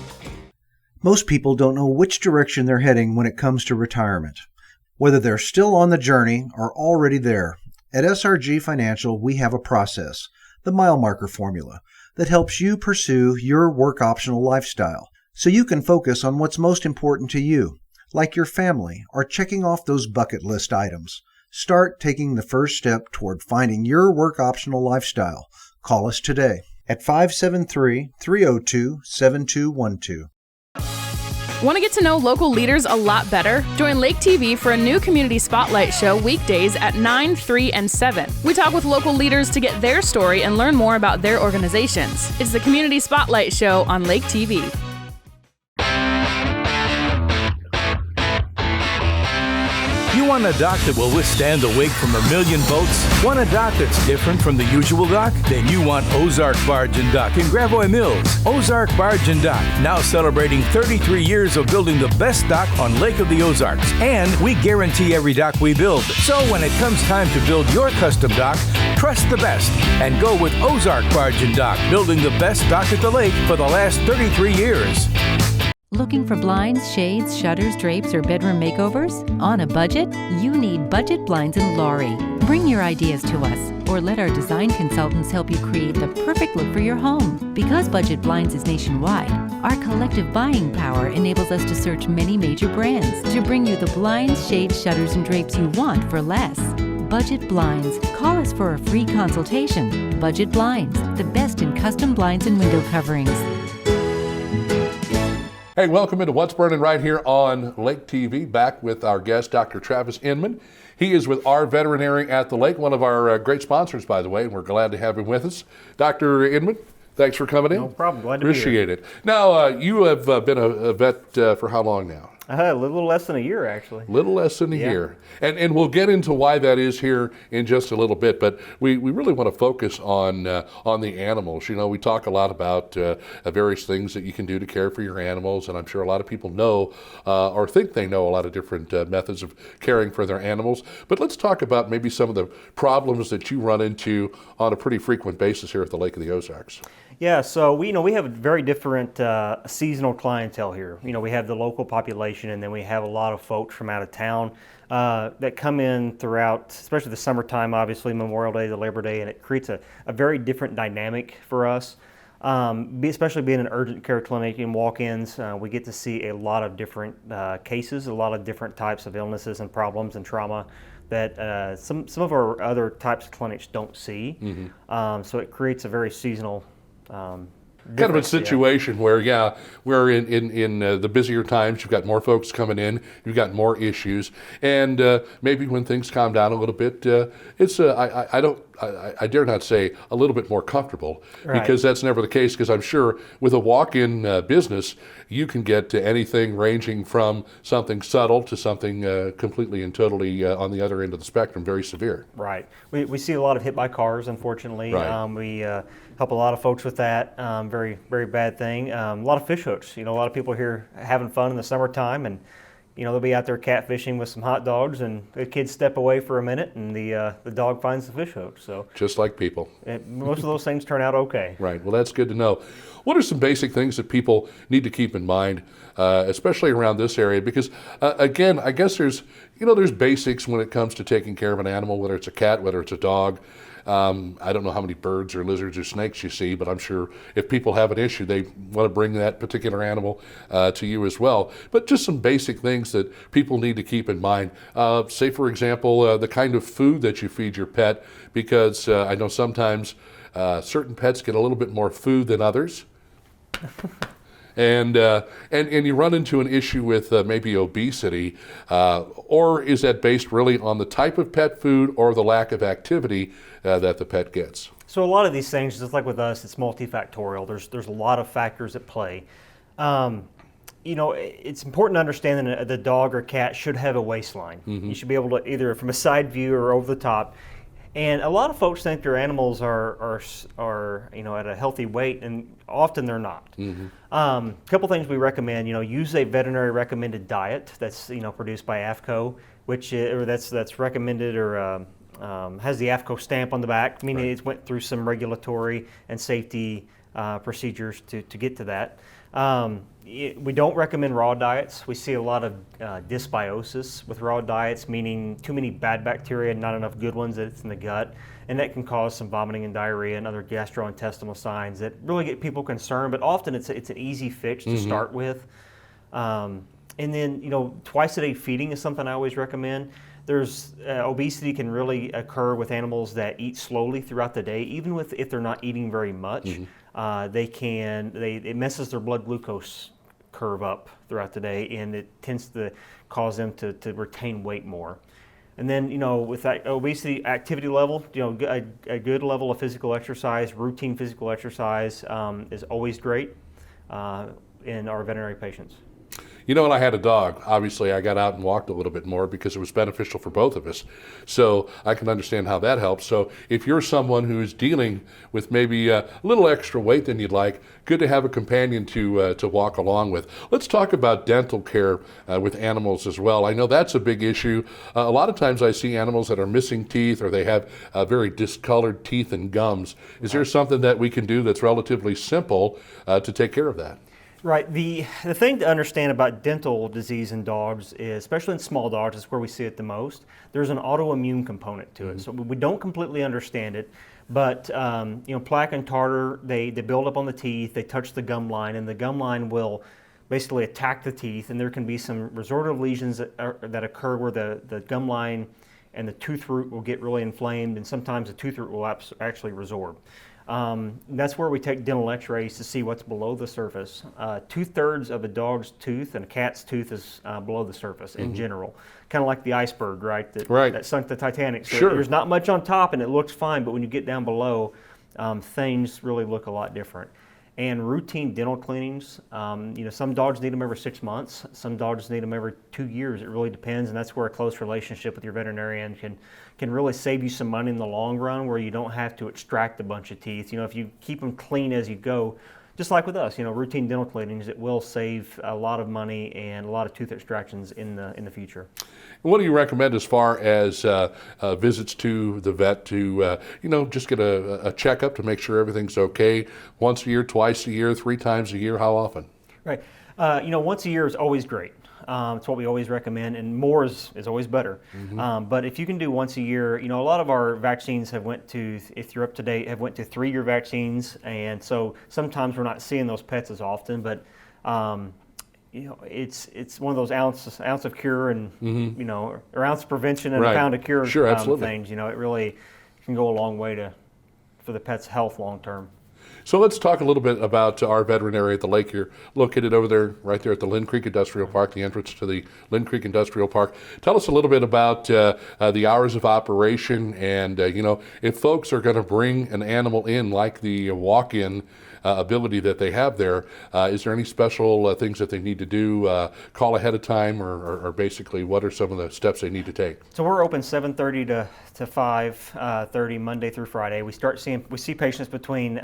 Most people don't know which direction they're heading when it comes to retirement. Whether they're still on the journey or already there, at SRG Financial we have a process, the mile marker formula, that helps you pursue your work optional lifestyle so you can focus on what's most important to you, like your family or checking off those bucket list items. Start taking the first step toward finding your work optional lifestyle. Call us today at 573-302-7212. Want to get to know local leaders a lot better? Join Lake TV for a new Community Spotlight show weekdays at 9, 3, and 7. We talk with local leaders to get their story and learn more about their organizations. It's the Community Spotlight show on Lake TV. You want a dock that will withstand the wake from a million boats? Want a dock that's different from the usual dock? Then you want Ozark Barge and Dock in Gravois Mills. Ozark Barge and Dock, now celebrating 33 years of building the best dock on Lake of the Ozarks. And we guarantee every dock we build. So when it comes time to build your custom dock, trust the best and go with Ozark Barge and Dock, building the best dock at the lake for the last 33 years. Looking for blinds, shades, shutters, drapes, or bedroom makeovers? On a budget? You need Budget Blinds in Laurie. Bring your ideas to us or let our design consultants help you create the perfect look for your home. Because Budget Blinds is nationwide, our collective buying power enables us to search many major brands to bring you the blinds, shades, shutters, and drapes you want for less. Budget Blinds. Call us for a free consultation. Budget Blinds, the best in custom blinds and window coverings. Hey, welcome into What's Burning right here on Lake TV, back with our guest, Dr. Travis Inman. He is with our veterinary at the lake, one of our great sponsors, by the way, and we're glad to have him with us. Dr. Inman, thanks for coming in. No problem. Glad to be here. Appreciate it. Now, you have been a vet for how long now? A little less than a year, actually. Little less than a year. And we'll get into why that is here in just a little bit, but we really want to focus on the animals. You know, we talk a lot about various things that you can do to care for your animals, and I'm sure a lot of people know or think they know a lot of different methods of caring for their animals. But let's talk about maybe some of the problems that you run into on a pretty frequent basis here at the Lake of the Ozarks. Yeah, so we have a very different seasonal clientele here. You know, we have the local population, and then we have a lot of folks from out of town that come in throughout, especially the summertime, obviously Memorial Day, the Labor Day, and it creates a very different dynamic for us. Especially being an urgent care clinic and walk-ins, we get to see a lot of different cases, a lot of different types of illnesses and problems and trauma that some of our other types of clinics don't see. Mm-hmm. So it creates a very seasonal kind of a situation where in the busier times you've got more folks coming in, you've got more issues, and maybe when things calm down a little bit, it's I dare not say a little bit more comfortable, right, because that's never the case, because I'm sure with a walk-in business you can get to anything ranging from something subtle to something completely and totally on the other end of the spectrum, very severe. Right. We see a lot of hit by cars, unfortunately. Right. We help a lot of folks with that. Very, very bad thing. A lot of fish hooks. You know, a lot of people here having fun in the summertime, and you know, they'll be out there catfishing with some hot dogs, and the kids step away for a minute, and the dog finds the fish hook. So just like people, most of those things turn out okay. Right. Well, that's good to know. What are some basic things that people need to keep in mind, especially around this area? Because again, I guess there's basics when it comes to taking care of an animal, whether it's a cat, whether it's a dog. I don't know how many birds or lizards or snakes you see, but I'm sure if people have an issue, they want to bring that particular animal to you as well. But just some basic things that people need to keep in mind. Say, for example, the kind of food that you feed your pet, because I know sometimes certain pets get a little bit more food than others. And you run into an issue with maybe obesity, or is that based really on the type of pet food or the lack of activity that the pet gets? So a lot of these things, just like with us, it's multifactorial. There's a lot of factors at play. It's important to understand that the dog or cat should have a waistline. Mm-hmm. You should be able to, either from a side view or over the top. And a lot of folks think their animals are at a healthy weight, and often they're not. Mm-hmm. A couple things we recommend: use a veterinary recommended diet that's produced by AAFCO, which that's recommended or has the AAFCO stamp on the back, meaning It went through some regulatory and safety procedures to get to that. We don't recommend raw diets. We see a lot of dysbiosis with raw diets, meaning too many bad bacteria, not enough good ones that's in the gut, and that can cause some vomiting and diarrhea and other gastrointestinal signs that really get people concerned, but often it's an easy fix to start with. And then, twice a day feeding is something I always recommend. There's obesity can really occur with animals that eat slowly throughout the day, even if they're not eating very much. Mm-hmm. It messes their blood glucose curve up throughout the day, and it tends to cause them to retain weight more. And then, with that obesity activity level, a good level of physical exercise, routine physical exercise is always great in our veterinary patients. When I had a dog, obviously I got out and walked a little bit more because it was beneficial for both of us. So I can understand how that helps. So if you're someone who's dealing with maybe a little extra weight than you'd like, good to have a companion to walk along with. Let's talk about dental care with animals as well. I know that's a big issue. A lot of times I see animals that are missing teeth, or they have very discolored teeth and gums. Is there something that we can do that's relatively simple to take care of that? Right. The thing to understand about dental disease in dogs is, especially in small dogs, is where we see it the most. There's an autoimmune component to it. So we don't completely understand it, but plaque and tartar, they build up on the teeth, they touch the gum line, and the gum line will basically attack the teeth, and there can be some resortive lesions that occur where the gum line and the tooth root will get really inflamed, and sometimes the tooth root will actually resorb. That's where we take dental x-rays to see what's below the surface. 2/3 of a dog's tooth and a cat's tooth is below the surface in general. Kind of like the iceberg, right? That sunk the Titanic. So there's not much on top and it looks fine, but when you get down below, things really look a lot different. And routine dental cleanings, some dogs need them every 6 months. Some dogs need them every 2 years. It really depends, and that's where a close relationship with your veterinarian can really save you some money in the long run, where you don't have to extract a bunch of teeth. If you keep them clean as you go, just like with us, routine dental cleanings, it will save a lot of money and a lot of tooth extractions in the future. What do you recommend as far as visits to the vet to, just get a checkup to make sure everything's okay? Once a year, twice a year, 3 times a year? How often? Right. Once a year is always great. It's what we always recommend, and more is always better. But if you can do once a year, a lot of our vaccines have went to, if you're up to date, have went to 3-year vaccines, and so sometimes we're not seeing those pets as often, but it's one of those ounce of cure and or ounce of prevention and a pound of cure things. It really can go a long way for the pet's health long term. So let's talk a little bit about our veterinary at the lake here, located over there, right there at the Lynn Creek Industrial Park, the entrance to the Lynn Creek Industrial Park. Tell us a little bit about the hours of operation, and if folks are going to bring an animal in, like the walk-in ability that they have there, is there any special things that they need to do, call ahead of time, or basically what are some of the steps they need to take? So we're open 7:30 to 5:30 Monday through Friday. We see patients between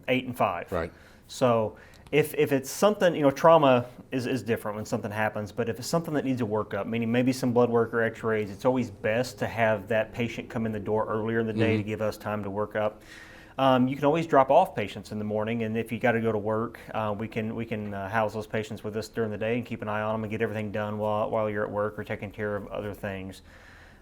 8 and 5. Right. So if it's something, trauma is different when something happens, but if it's something that needs a workup, meaning maybe some blood work or x-rays, it's always best to have that patient come in the door earlier in the day to give us time to work up. You can always drop off patients in the morning, and if you got to go to work, we can house those patients with us during the day and keep an eye on them and get everything done while you're at work or taking care of other things.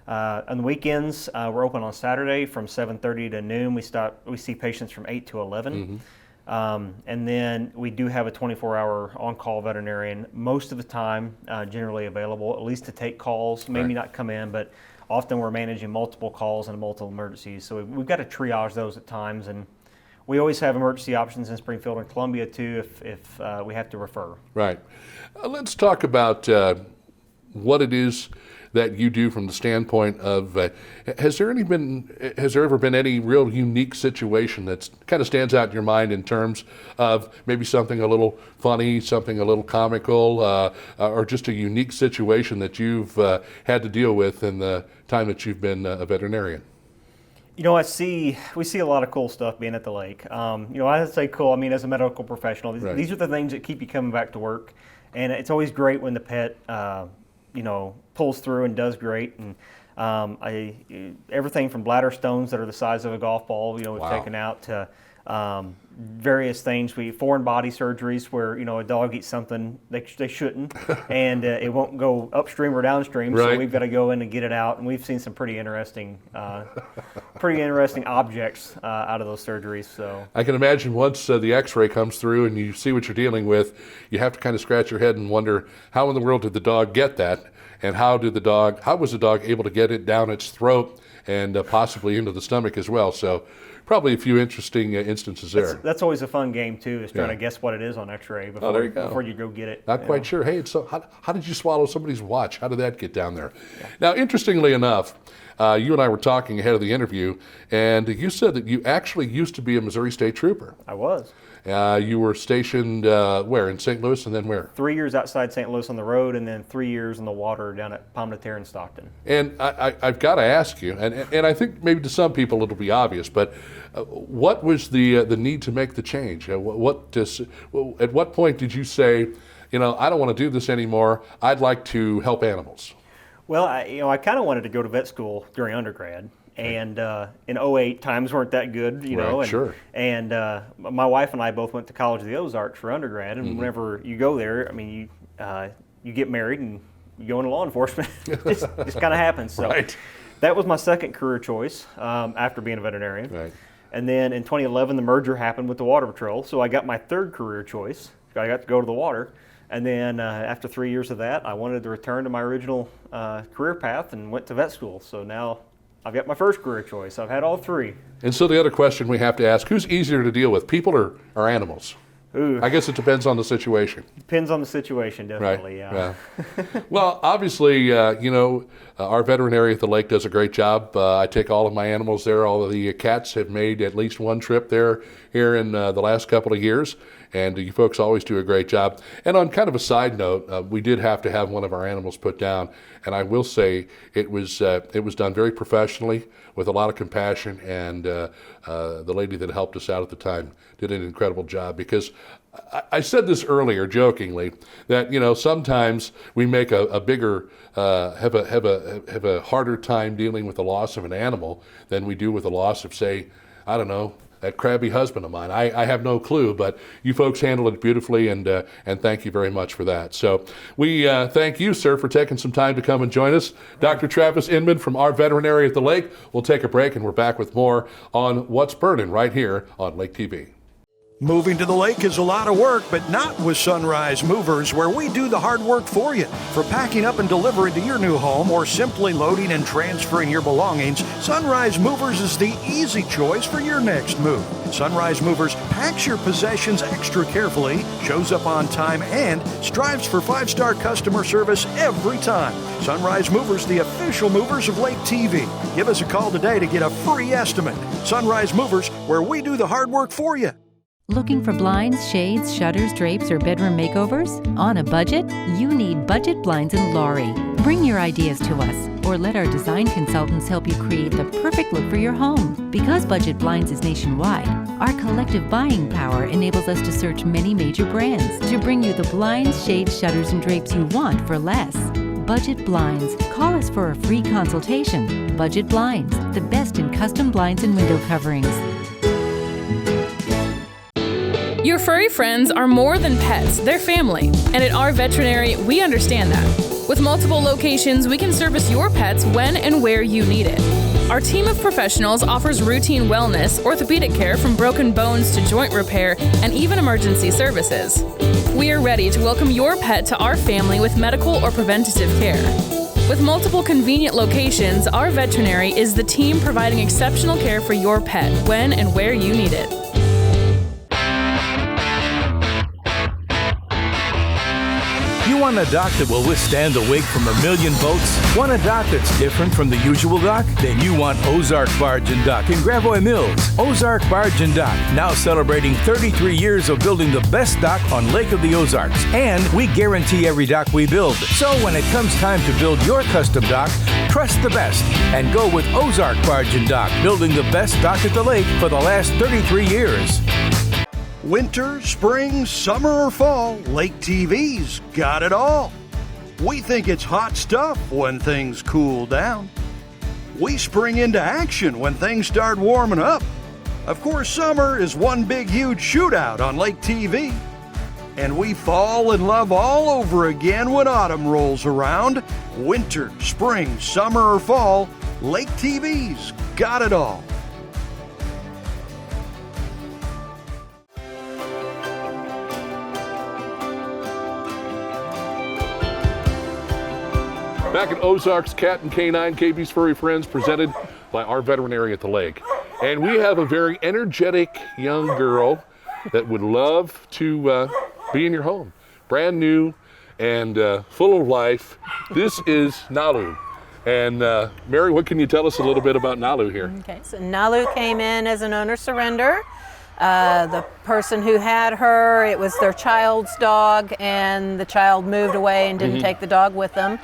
On the weekends, we're open on Saturday from 7:30 to noon. We see patients from 8 to 11. And then we do have a 24-hour on-call veterinarian most of the time, generally available, at least to take calls, maybe not come in, but often we're managing multiple calls and multiple emergencies. So we've got to triage those at times, and we always have emergency options in Springfield and Columbia too if we have to refer. Right. Let's talk about what it is that you do from the standpoint of, has there ever been any real unique situation that kind of stands out in your mind in terms of maybe something a little funny, something a little comical, or just a unique situation that you've had to deal with in the time that you've been a veterinarian? We see a lot of cool stuff being at the lake. I say cool, as a medical professional, these are the things that keep you coming back to work. And it's always great when the pet, pulls through and does great. And everything from bladder stones that are the size of a golf ball, we've taken out, to various things. Foreign body surgeries where, a dog eats something they shouldn't, and it won't go upstream or downstream. Right. So we've got to go in and get it out. And we've seen some pretty interesting objects out of those surgeries. So I can imagine once the x-ray comes through and you see what you're dealing with, you have to kind of scratch your head and wonder, how in the world did the dog get that? And how was the dog able to get it down its throat and possibly into the stomach as well? So probably a few interesting instances there. That's always a fun game too, is trying to guess what it is on x-ray before you go get it. Not quite sure. Hey, so how did you swallow somebody's watch? How did that get down there? Yeah. Now, interestingly enough, you and I were talking ahead of the interview, and you said that you actually used to be a Missouri State Trooper. I was. You were stationed where, in St. Louis, and then where? 3 years outside St. Louis on the road, and then 3 years in the water down at Pomme de Terre in Stockton. And I've got to ask you, and I think maybe to some people it'll be obvious, but what was the need to make the change? At what point did you say, I don't want to do this anymore, I'd like to help animals? Well, I kind of wanted to go to vet school during undergrad, And in '08, times weren't that good, you know. And, sure. And my wife and I both went to college at the Ozarks for undergrad. And whenever you go there, I mean, you get married and you go into law enforcement. It just kind of happens. So that was my second career choice after being a veterinarian. Right. And then in 2011, the merger happened with the Water Patrol. So I got my third career choice. I got to go to the water. And then after 3 years of that, I wanted to return to my original career path and went to vet school. So now I've got my first career choice. I've had all three. And so the other question we have to ask, who's easier to deal with, people or animals? Ooh. I guess it depends on the situation. Depends on the situation, definitely, right. Yeah. Well, obviously, you know, our veterinary at the lake does a great job. I take all of my animals there. All of the cats have made at least one trip there here in the last couple of years. And you folks always do a great job. And on kind of a side note, we did have to have one of our animals put down. And I will say it was done very professionally with a lot of compassion. And the lady that helped us out at the time did an incredible job, because I said this earlier jokingly that, you know, sometimes we make a bigger have a harder time dealing with the loss of an animal than we do with the loss of, say, I don't know, that crabby husband of mine. I have no clue, but you folks handled it beautifully, and thank you very much for that. So we thank you, sir, for taking some time to come and join us. Dr. Travis Inman from our veterinary at the lake. We'll take a break, and we're back with more on What's Burning right here on Lake TV. Moving to the lake is a lot of work, but not with Sunrise Movers, where we do the hard work for you. For packing up and delivering to your new home, or simply loading and transferring your belongings, Sunrise Movers is the easy choice for your next move. Sunrise Movers packs your possessions extra carefully, shows up on time, and strives for 5-star customer service every time. Sunrise Movers, the official movers of Lake TV. Give us a call today to get a free estimate. Sunrise Movers, where we do the hard work for you. Looking for blinds, shades, shutters, drapes, or bedroom makeovers? On a budget? You need Budget Blinds in Laurie. Bring your ideas to us, or let our design consultants help you create the perfect look for your home. Because Budget Blinds is nationwide, our collective buying power enables us to search many major brands to bring you the blinds, shades, shutters, and drapes you want for less. Budget Blinds. Call us for a free consultation. Budget Blinds, the best in custom blinds and window coverings. Your furry friends are more than pets, they're family. And at our veterinary, we understand that. With multiple locations, we can service your pets when and where you need it. Our team of professionals offers routine wellness, orthopedic care from broken bones to joint repair, and even emergency services. We are ready to welcome your pet to our family with medical or preventative care. With multiple convenient locations, our veterinary is the team providing exceptional care for your pet when and where you need it. You want a dock that will withstand the wake from a million boats? Want a dock that's different from the usual dock? Then you want Ozark Barge and Dock in Gravois Mills. Ozark Barge and Dock, now celebrating 33 years of building the best dock on Lake of the Ozarks. And we guarantee every dock we build. So when it comes time to build your custom dock, trust the best and go with Ozark Barge and Dock, building the best dock at the lake for the last 33 years. Winter, spring, summer, or fall, Lake TV's got it all. We think it's hot stuff when things cool down. We spring into action when things start warming up. Of course, summer is one big, huge shootout on Lake TV. And we fall in love all over again when autumn rolls around. Winter, spring, summer, or fall, Lake TV's got it all. Back at Ozarks Cat and Canine, KB's Furry Friends, presented by our veterinary at the lake. And we have a very energetic young girl that would love to be in your home. Brand new and full of life. This is Nalu. And Mary, what can you tell us a little bit about Nalu here? Okay, so Nalu came in as an owner surrender. The person who had her, it was their child's dog, and the child moved away and didn't take the dog with them.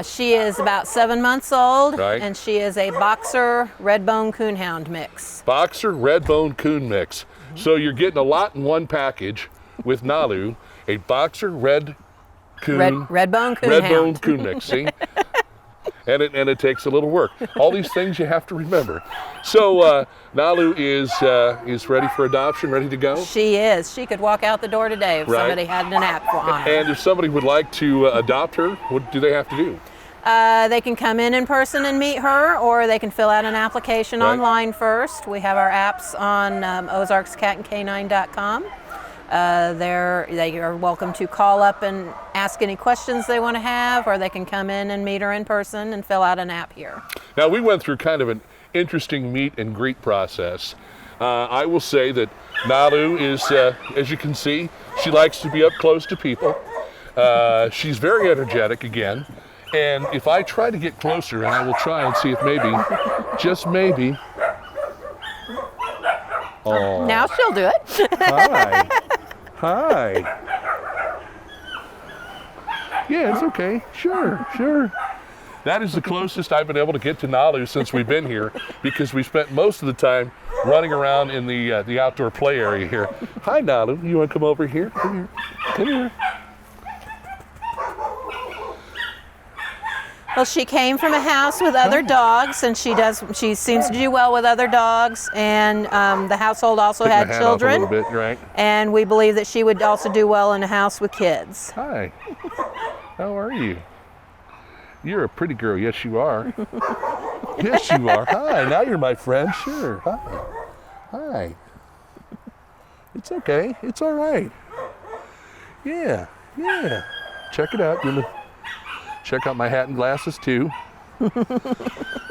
She is about 7 months old, and she is a Boxer Red-Bone Coonhound mix. Boxer Red-Bone Coon mix. So you're getting a lot in one package with Nalu, a Boxer Red-Bone Coonhound. Red-Bone Coonhound. Red-Bone Coon mix, see? and it takes a little work. All these things you have to remember. So Nalu is ready for adoption, ready to go? She is. She could walk out the door today if somebody had an app on her. And if somebody would like to adopt her, what do they have to do? They can come in person and meet her, or they can fill out an application online first. We have our apps on OzarksCatandK9.com. They are welcome to call up and ask any questions they want to have, or they can come in and meet her in person and fill out an app here. Now, we went through kind of an interesting meet and greet process. I will say that Nalu is, as you can see, she likes to be up close to people. She's very energetic again. And if I try to get closer, and I will try and see if maybe, just maybe. Oh. Now she'll do it. Hi. Hi. Yeah, it's okay. Sure. That is the closest I've been able to get to Nalu since we've been here, because we spent most of the time running around in the outdoor play area here. Hi, Nalu. You want to come over here? Come here. Well, she came from a house with other dogs, and she seems to do well with other dogs, and the household also had children. Off a little bit, right? And we believe that she would also do well in a house with kids. Hi. How are you? You're a pretty girl. Yes, you are. Yes, you are. Hi. Now you're my friend. Sure. Hi. It's okay. It's all right. Yeah. Check it out. Check out my hat and glasses too.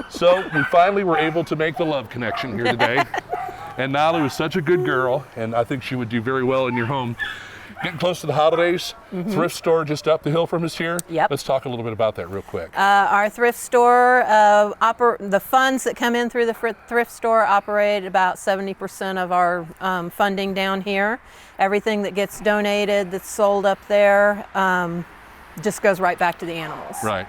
So we finally were able to make the love connection here today. And Nalu is such a good girl, and I think she would do very well in your home. Getting close to the holidays, thrift store just up the hill from us here. Yep. Let's talk a little bit about that real quick. Our thrift store, the funds that come in through the thrift store operate about 70% of our funding down here. Everything that gets donated, that's sold up there, just goes right back to the animals. Right.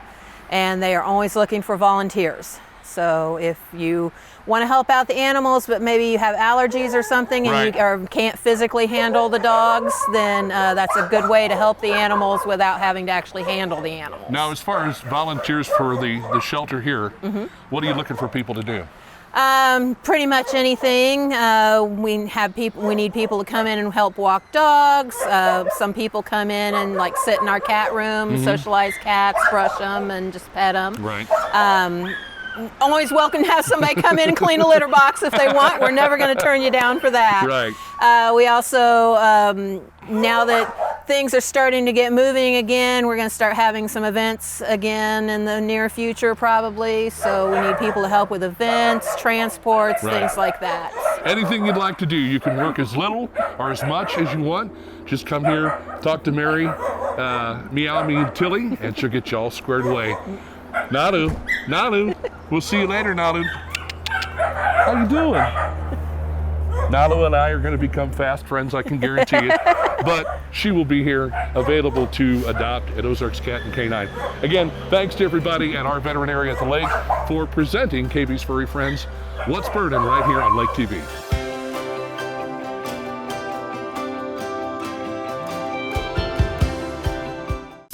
And they are always looking for volunteers. So if you want to help out the animals, but maybe you have allergies or something, and you can't physically handle the dogs, then that's a good way to help the animals without having to actually handle the animals. Now, as far as volunteers for the shelter here, what are you looking for people to do? Pretty much anything. We need people to come in and help walk dogs. Some people come in and sit in our cat room, socialize cats, brush them, and just pet them. Right. Always welcome to have somebody come in and clean a litter box if they want. We're never going to turn you down for that. Right. We also, now that things are starting to get moving again, we're going to start having some events again in the near future probably. So we need people to help with events, transports, things like that. Anything you'd like to do, you can work as little or as much as you want. Just come here, talk to Mary, Meow Me Tilly, and she'll get you all squared away. Nalu, we'll see you later, Nalu. How you doing? Nalu and I are going to become fast friends, I can guarantee it. But she will be here, available to adopt at Ozarks Cat and K9. Again, thanks to everybody at our veterinary at the lake for presenting KB's Furry Friends, What's Burning, right here on Lake TV.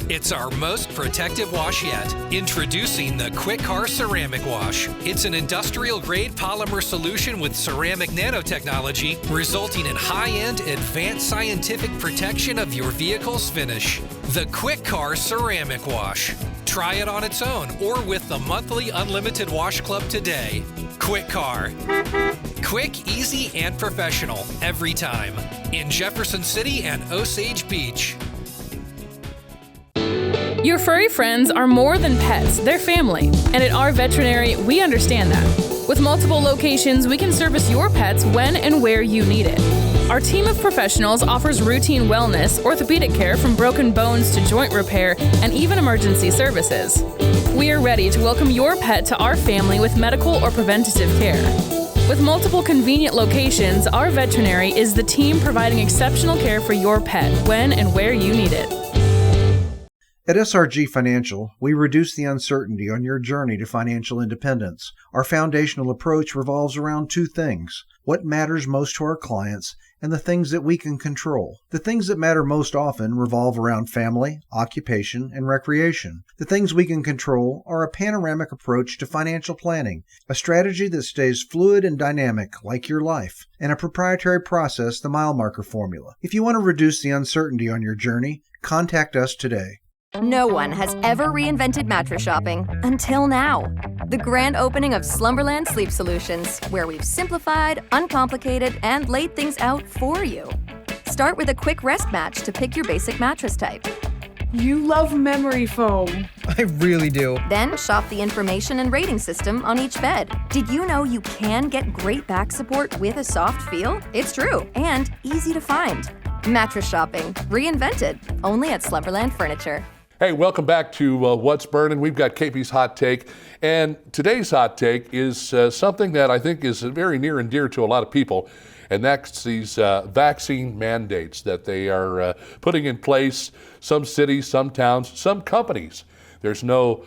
It's our most protective wash yet. Introducing the Quick Car Ceramic Wash. It's an industrial-grade polymer solution with ceramic nanotechnology, resulting in high-end, advanced scientific protection of your vehicle's finish. The Quick Car Ceramic Wash. Try it on its own or with the monthly Unlimited Wash Club today. Quick Car. Quick, easy, and professional every time. In Jefferson City and Osage Beach. Your furry friends are more than pets, they're family. And at our veterinary, we understand that. With multiple locations, we can service your pets when and where you need it. Our team of professionals offers routine wellness, orthopedic care from broken bones to joint repair, and even emergency services. We are ready to welcome your pet to our family with medical or preventative care. With multiple convenient locations, our veterinary is the team providing exceptional care for your pet when and where you need it. At SRG Financial, we reduce the uncertainty on your journey to financial independence. Our foundational approach revolves around two things: what matters most to our clients and the things that we can control. The things that matter most often revolve around family, occupation, and recreation. The things we can control are a panoramic approach to financial planning, a strategy that stays fluid and dynamic like your life, and a proprietary process, the mile marker formula. If you want to reduce the uncertainty on your journey, contact us today. No one has ever reinvented mattress shopping until now. The grand opening of Slumberland Sleep Solutions, where we've simplified, uncomplicated, and laid things out for you. Start with a quick rest match to pick your basic mattress type. You love memory foam. I really do. Then shop the information and rating system on each bed. Did you know you can get great back support with a soft feel? It's true, and easy to find. Mattress shopping, reinvented, only at Slumberland Furniture. Hey, welcome back to What's Burning. We've got KP's Hot Take, and today's Hot Take is something that I think is very near and dear to a lot of people, and that's these vaccine mandates that they are putting in place. Some cities, some towns, some companies. There's no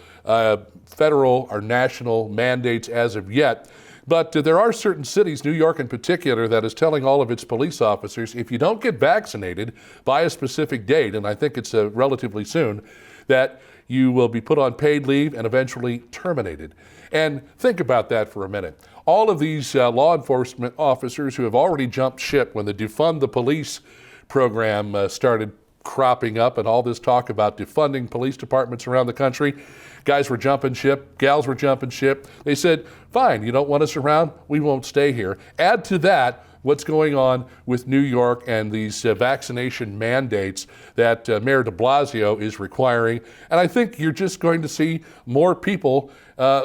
federal or national mandates as of yet. But there are certain cities, New York in particular, that is telling all of its police officers, if you don't get vaccinated by a specific date, and I think it's relatively soon, that you will be put on paid leave and eventually terminated. And think about that for a minute. All of these law enforcement officers who have already jumped ship when the Defund the Police program started cropping up and all this talk about defunding police departments around the country. Guys were jumping ship, gals were jumping ship. They said, fine, you don't want us around, we won't stay here. Add to that what's going on with New York and these vaccination mandates that Mayor de Blasio is requiring. And I think you're just going to see more people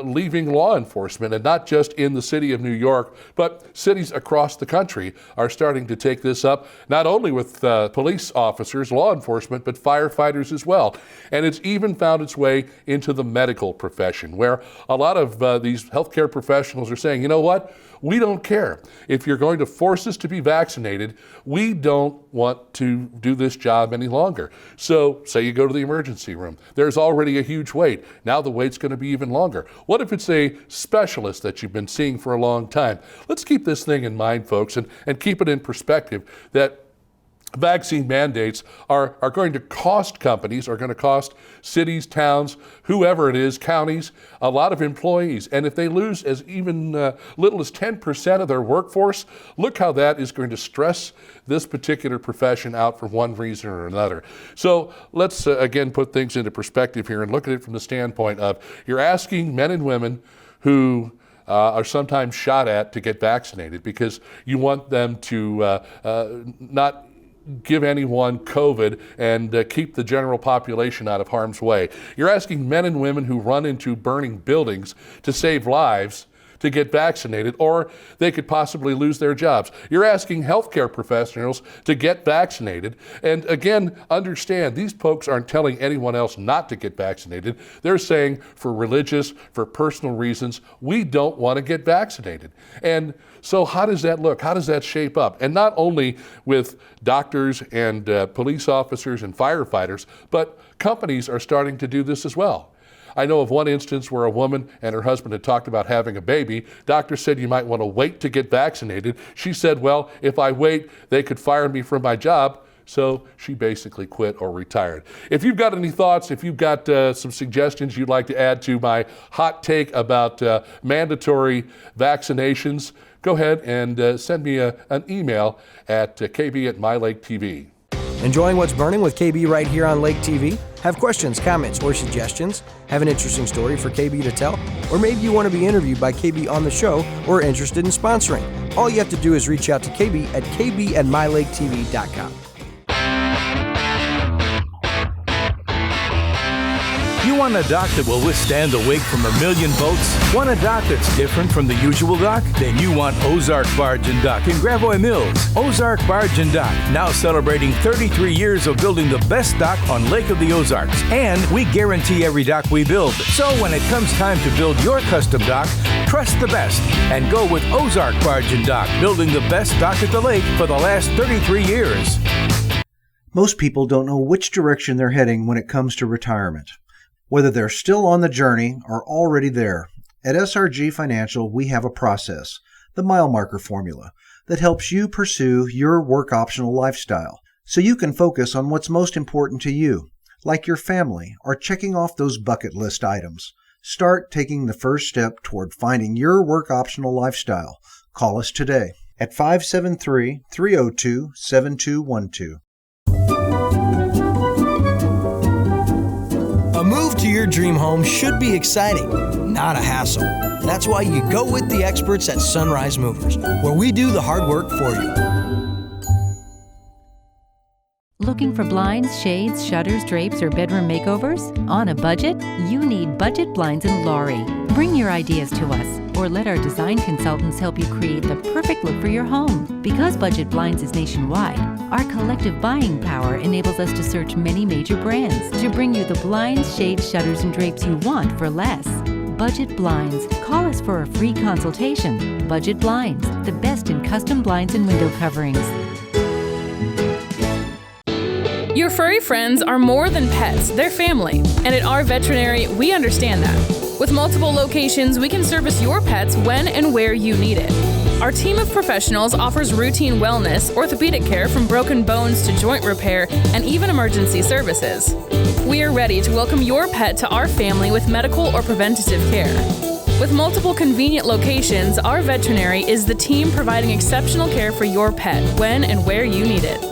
leaving law enforcement, and not just in the city of New York, but cities across the country are starting to take this up, not only with police officers, law enforcement, but firefighters as well. And it's even found its way into the medical profession, where a lot of these healthcare professionals are saying, you know what? We don't care. If you're going to force us to be vaccinated, we don't want to do this job any longer. So say you go to the emergency room. There's already a huge wait. Now the wait's going to be even longer. What if it's a specialist that you've been seeing for a long time? Let's keep this thing in mind, folks, and keep it in perspective that vaccine mandates are going to cost companies, are going to cost cities, towns, whoever it is, counties, a lot of employees. And if they lose as even little as 10% of their workforce, look how that is going to stress this particular profession out for one reason or another. So let's again put things into perspective here and look at it from the standpoint of you're asking men and women who are sometimes shot at to get vaccinated because you want them to not give anyone COVID and keep the general population out of harm's way. You're asking men and women who run into burning buildings to save lives to get vaccinated, or they could possibly lose their jobs. You're asking healthcare professionals to get vaccinated. And again, understand, these folks aren't telling anyone else not to get vaccinated. They're saying for religious, for personal reasons, we don't want to get vaccinated. And so how does that look? How does that shape up? And not only with doctors and police officers and firefighters, but companies are starting to do this as well. I know of one instance where a woman and her husband had talked about having a baby. Doctor said you might want to wait to get vaccinated. She said, well, if I wait, they could fire me from my job. So she basically quit or retired. If you've got any thoughts, if you've got some suggestions you'd like to add to my hot take about mandatory vaccinations, go ahead and send me an email at kb@MyLakeTV. Enjoying What's Burning with KB right here on Lake TV? Have questions, comments, or suggestions? Have an interesting story for KB to tell? Or maybe you want to be interviewed by KB on the show or are interested in sponsoring? All you have to do is reach out to KB at kb@mylaketv.com. You want a dock that will withstand the wake from a million boats? Want a dock that's different from the usual dock? Then you want Ozark Barge and Dock in Gravois Mills. Ozark Barge and Dock, now celebrating 33 years of building the best dock on Lake of the Ozarks. And we guarantee every dock we build. So when it comes time to build your custom dock, trust the best and go with Ozark Barge and Dock, building the best dock at the lake for the last 33 years. Most people don't know which direction they're heading when it comes to retirement, whether they're still on the journey or already there. At SRG Financial, we have a process, the mile marker formula, that helps you pursue your work optional lifestyle so you can focus on what's most important to you, like your family or checking off those bucket list items. Start taking the first step toward finding your work optional lifestyle. Call us today at 573-302-7212. A move to your dream home should be exciting, not a hassle. That's why you go with the experts at Sunrise Movers, where we do the hard work for you. Looking for blinds, shades, shutters, drapes, or bedroom makeovers? On a budget? You need Budget Blinds in Laurie. Bring your ideas to us, or let our design consultants help you create the perfect look for your home. Because Budget Blinds is nationwide, our collective buying power enables us to search many major brands to bring you the blinds, shades, shutters, and drapes you want for less. Budget Blinds. Call us for a free consultation. Budget Blinds, the best in custom blinds and window coverings. Your furry friends are more than pets, they're family. And at our veterinary, we understand that. With multiple locations, we can service your pets when and where you need it. Our team of professionals offers routine wellness, orthopedic care from broken bones to joint repair, and even emergency services. We are ready to welcome your pet to our family with medical or preventative care. With multiple convenient locations, our veterinary is the team providing exceptional care for your pet when and where you need it.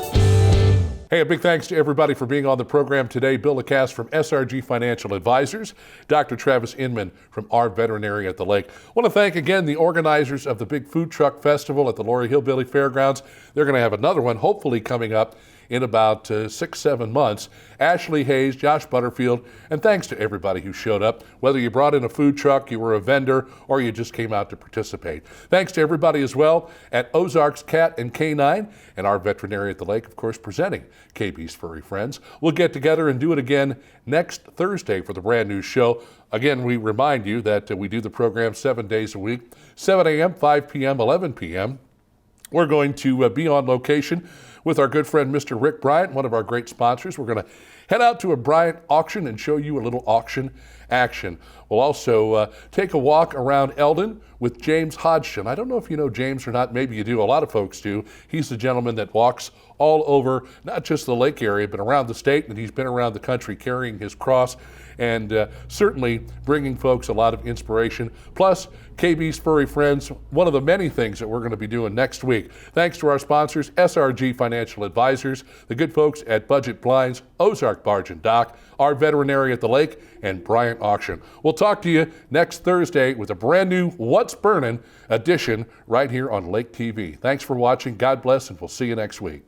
Hey, a big thanks to everybody for being on the program today. Bill Lacasse from SRG Financial Advisors, Dr. Travis Inman from our veterinary at the lake. I want to thank again the organizers of the big food truck festival at the Laurie Hillbilly Fairgrounds. They're going to have another one hopefully coming up in about 6-7 months. Ashley Hayes, Josh Butterfield, and thanks to everybody who showed up, whether you brought in a food truck, you were a vendor, or you just came out to participate. Thanks to everybody as well at Ozarks Cat and Canine, and our veterinary at the lake, of course, presenting KB's Furry Friends. We'll get together and do it again next Thursday for the brand new show. Again, we remind you that we do the program 7 days a week, 7 a.m., 5 p.m., 11 p.m. We're going to be on location with our good friend, Mr. Rick Bryant, one of our great sponsors. We're going to head out to a Bryant auction and show you a little auction action. We'll also take a walk around Eldon with James Hodgson. I don't know if you know James or not. Maybe you do. A lot of folks do. He's the gentleman that walks all over, not just the lake area, but around the state, and he's been around the country carrying his cross and certainly bringing folks a lot of inspiration. Plus, KB's Furry Friends, one of the many things that we're going to be doing next week. Thanks to our sponsors, SRG Financial Advisors, the good folks at Budget Blinds, Ozark Barge and Dock, our veterinary at the lake, and Bryant Auction. We'll talk to you next Thursday with a brand new What's Burnin' edition right here on Lake TV. Thanks for watching. God bless, and we'll see you next week.